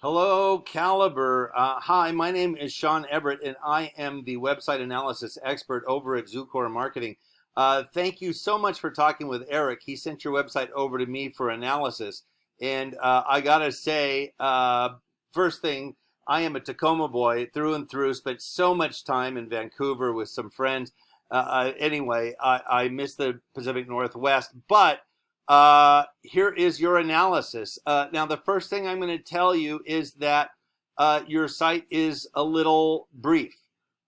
Hello, Caliber. Hi, my name is Sean Everett, and I am the website analysis expert over at Zucore Marketing. Thank you so much for talking with Eric. He sent your website over to me for analysis. And I got to say, first thing, I am a Tacoma boy through and through, spent so much time in Vancouver with some friends. Anyway, I miss the Pacific Northwest, but here is your analysis. Now, the first thing I'm going to tell you is that your site is a little brief.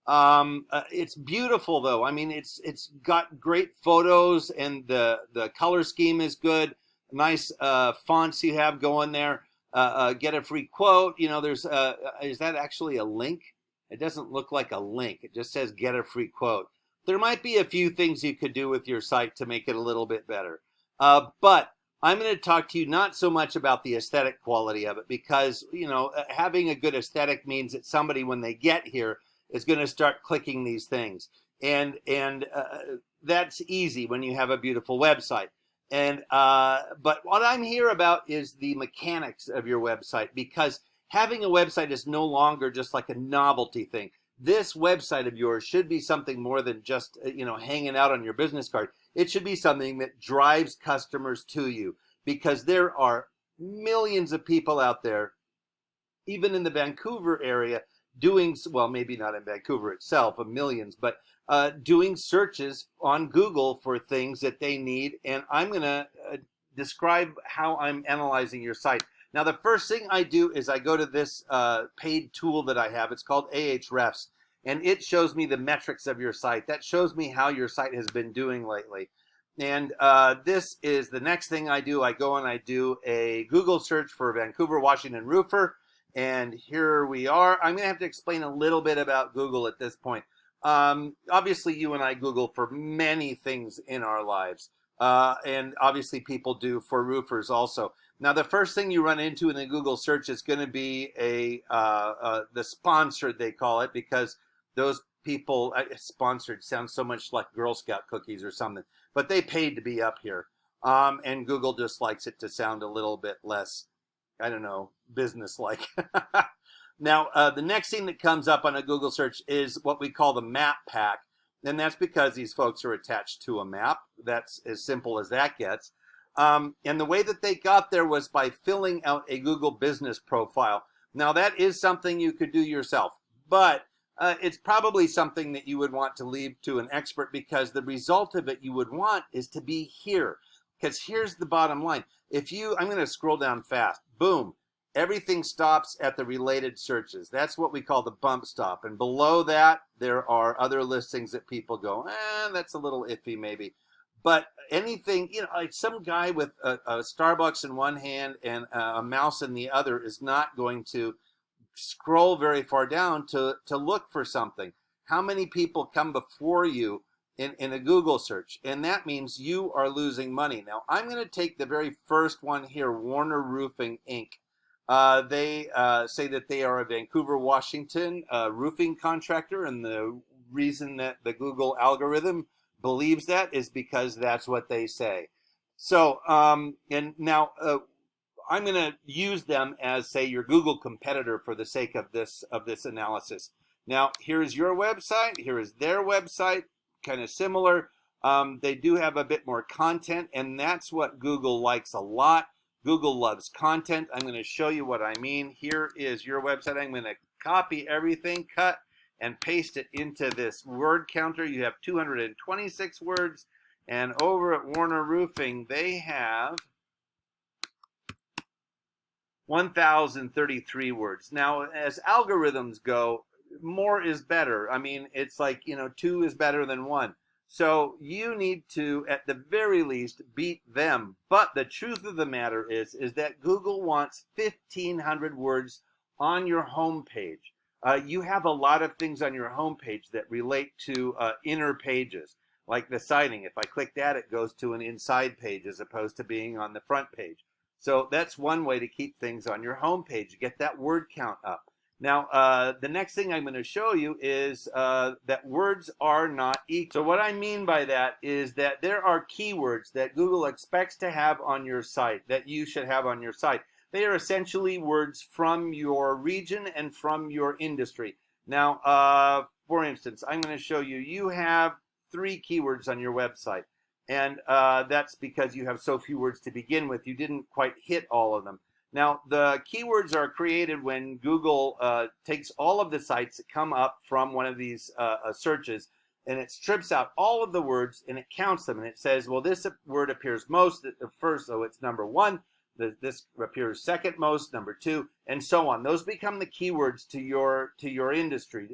It's beautiful, though. I mean, it's got great photos, and the color scheme is good. Nice fonts you have going there. Get a free quote. You know, there's is that actually a link? It doesn't look like a link. It just says get a free quote. There might be a few things you could do with your site to make it a little bit better. But I'm going to talk to you not so much about the aesthetic quality of it, because, you know, having a good aesthetic means that somebody, when they get here, is going to start clicking these things. And that's easy when you have a beautiful website. But what I'm here about is the mechanics of your website, because having a website is no longer just like a novelty thing. This website of yours should be something more than just, hanging out on your business card. It should be something that drives customers to you, because there are millions of people out there, even in the Vancouver area, doing, well, maybe not in Vancouver itself, of millions, but doing searches on Google for things that they need. And I'm going to describe how I'm analyzing your site. Now, the first thing I do is I go to this paid tool that I have. It's called Ahrefs, and it shows me the metrics of your site. That shows me how your site has been doing lately. And this is the next thing I do. I go and I do a Google search for Vancouver, Washington roofer, and here we are. I'm going to have to explain a little bit about Google at this point. Obviously, you and I Google for many things in our lives, and obviously people do for roofers also. Now, the first thing you run into in the Google search is going to be the sponsored, they call it, because those people, sponsored sounds so much like Girl Scout cookies or something, but they paid to be up here. And Google just likes it to sound a little bit less, I don't know, business-like. Now, the next thing that comes up on a Google search is what we call the map pack. And that's because these folks are attached to a map. That's as simple as that gets. And the way that they got there was by filling out a Google business profile. Now, that is something you could do yourself, but it's probably something that you would want to leave to an expert, because the result of it you would want is to be here. Because here's the bottom line. I'm going to scroll down fast. Boom. Everything stops at the related searches. That's what we call the bump stop. And below that, there are other listings that people go, that's a little iffy maybe. But anything, like some guy with a Starbucks in one hand and a mouse in the other is not going to scroll very far down to look for something. How many people come before you in a Google search? And that means you are losing money. Now, I'm going to take the very first one here, Warner Roofing, Inc. They say that they are a Vancouver, Washington roofing contractor, and the reason that the Google algorithm believes that is because that's what they say. So, and now I'm going to use them as, say, your Google competitor for the sake of this analysis. Now, here's your website. Here is their website, kind of similar. They do have a bit more content, and that's what Google likes a lot. Google loves content. I'm going to show you what I mean. Here is your website. I'm going to copy everything, cut, and paste it into this word counter. You have 226 words. And over at Warner Roofing, they have 1,033 words. Now, as algorithms go, more is better. I mean, it's like, 2 is better than 1. So you need to, at the very least, beat them. But the truth of the matter is that Google wants 1,500 words on your home page. You have a lot of things on your home page that relate to inner pages, like the citing. If I click that, it goes to an inside page as opposed to being on the front page. So that's one way to keep things on your home page, get that word count up. Now, the next thing I'm going to show you is that words are not equal. So what I mean by that is that there are keywords that Google expects to have on your site, that you should have on your site. They are essentially words from your region and from your industry. Now, for instance, I'm going to show you, you have 3 keywords on your website. And that's because you have so few words to begin with. You didn't quite hit all of them. Now, the keywords are created when Google takes all of the sites that come up from one of these searches, and it strips out all of the words and it counts them. And it says, well, this word appears most at first, so it's number 1. This appears second most, number 2, and so on. Those become the keywords to your industry.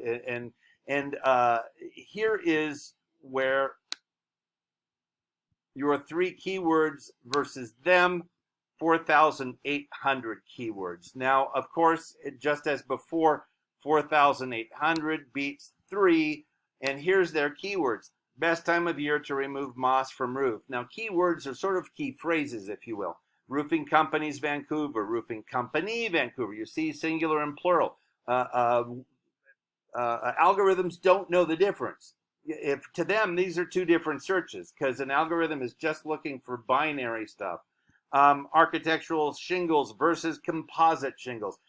And here is where your 3 keywords versus them, 4,800 keywords. Now, of course, just as before, 4,800 beats 3, and here's their keywords. Best time of year to remove moss from roof. Now, keywords are sort of key phrases, if you will. Roofing companies, Vancouver. Roofing company, Vancouver. You see singular and plural. Algorithms don't know the difference. If to them, these are 2 different searches, because an algorithm is just looking for binary stuff. Architectural shingles versus composite shingles,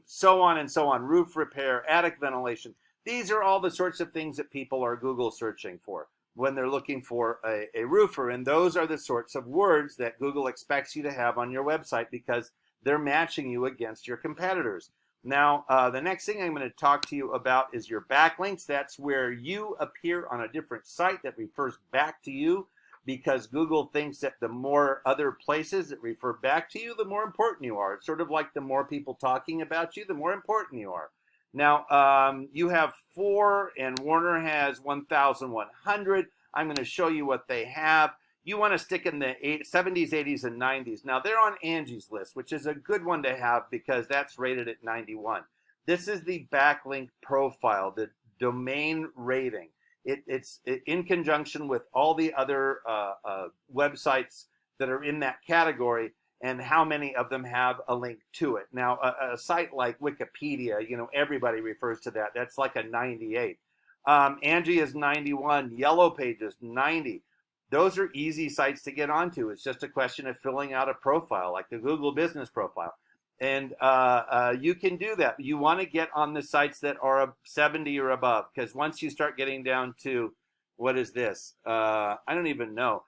so on and so on. Roof repair, attic ventilation. These are all the sorts of things that people are Google searching for when they're looking for a roofer. And those are the sorts of words that Google expects you to have on your website because they're matching you against your competitors. Now, the next thing I'm going to talk to you about is your backlinks. That's where you appear on a different site that refers back to you, because Google thinks that the more other places that refer back to you, the more important you are. It's sort of like the more people talking about you, the more important you are. Now, you have 4, and Warner has 1,100. I'm going to show you what they have. You want to stick in the 70s, 80s, and 90s. Now, they're on Angie's list, which is a good one to have because that's rated at 91. This is the backlink profile, the domain rating. It's in conjunction with all the other websites that are in that category and how many of them have a link to it. Now, a site like Wikipedia, you know, everybody refers to that. That's like a 98. Angie is 91. Yellow Pages, 90. Those are easy sites to get onto. It's just a question of filling out a profile, like the Google Business Profile. And you can do that. You want to get on the sites that are 70 or above, because once you start getting down to, what is this? I don't even know.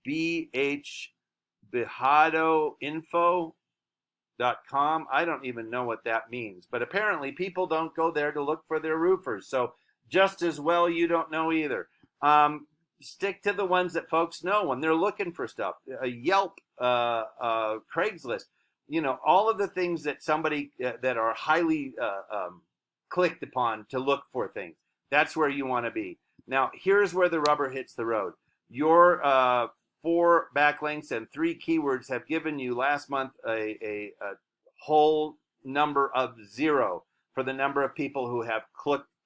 bhbijadoinfo.com. I don't even know what that means. But apparently people don't go there to look for their roofers. So just as well, you don't know either. Stick to the ones that folks know when they're looking for stuff. Yelp, Craigslist. You know, all of the things that somebody that are highly clicked upon to look for things. That's where you want to be. Now, here's where the rubber hits the road. Your 4 backlinks and 3 keywords have given you last month a whole number of 0 for the number of people who have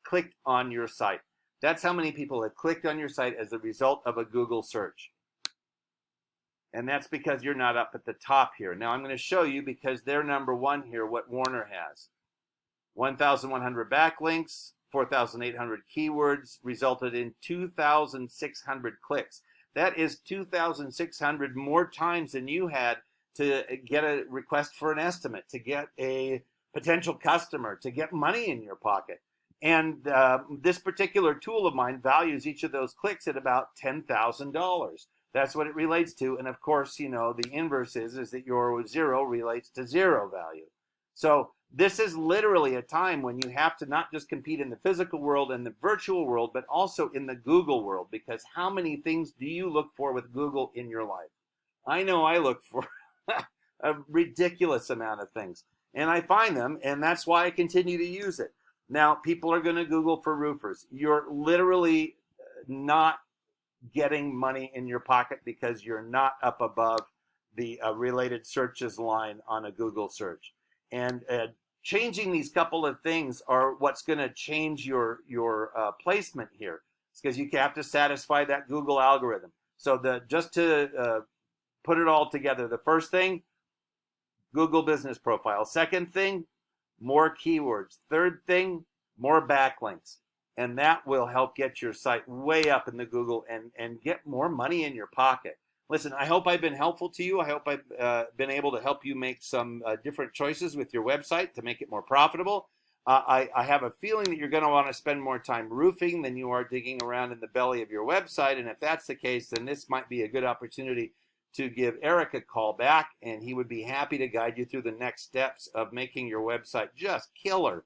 clicked on your site. That's how many people have clicked on your site as a result of a Google search. And that's because you're not up at the top here. Now I'm going to show you, because they're number 1 here, what Warner has. 1,100 backlinks, 4,800 keywords, resulted in 2,600 clicks. That is 2,600 more times than you had to get a request for an estimate, to get a potential customer, to get money in your pocket. And this particular tool of mine values each of those clicks at about $10,000. That's what it relates to. And of course, you know, the inverse is that your 0 relates to 0 value. So this is literally a time when you have to not just compete in the physical world and the virtual world, but also in the Google world, because how many things do you look for with Google in your life? I know I look for a ridiculous amount of things, and I find them, and that's why I continue to use it. Now, people are going to Google for roofers. You're literally not getting money in your pocket because you're not up above the related searches line on a Google search. And changing these couple of things are what's going to change your placement here. It's because you have to satisfy that Google algorithm. So just to put it all together, the first thing, Google Business Profile. Second thing, more keywords. Third thing, more backlinks. And that will help get your site way up in the Google and get more money in your pocket. Listen, I hope I've been helpful to you. I hope I've been able to help you make some different choices with your website to make it more profitable. I have a feeling that you're going to want to spend more time roofing than you are digging around in the belly of your website. And if that's the case, then this might be a good opportunity to give Eric a call back, and he would be happy to guide you through the next steps of making your website just killer.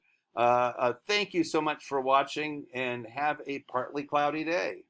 Thank you so much for watching, and have a partly cloudy day.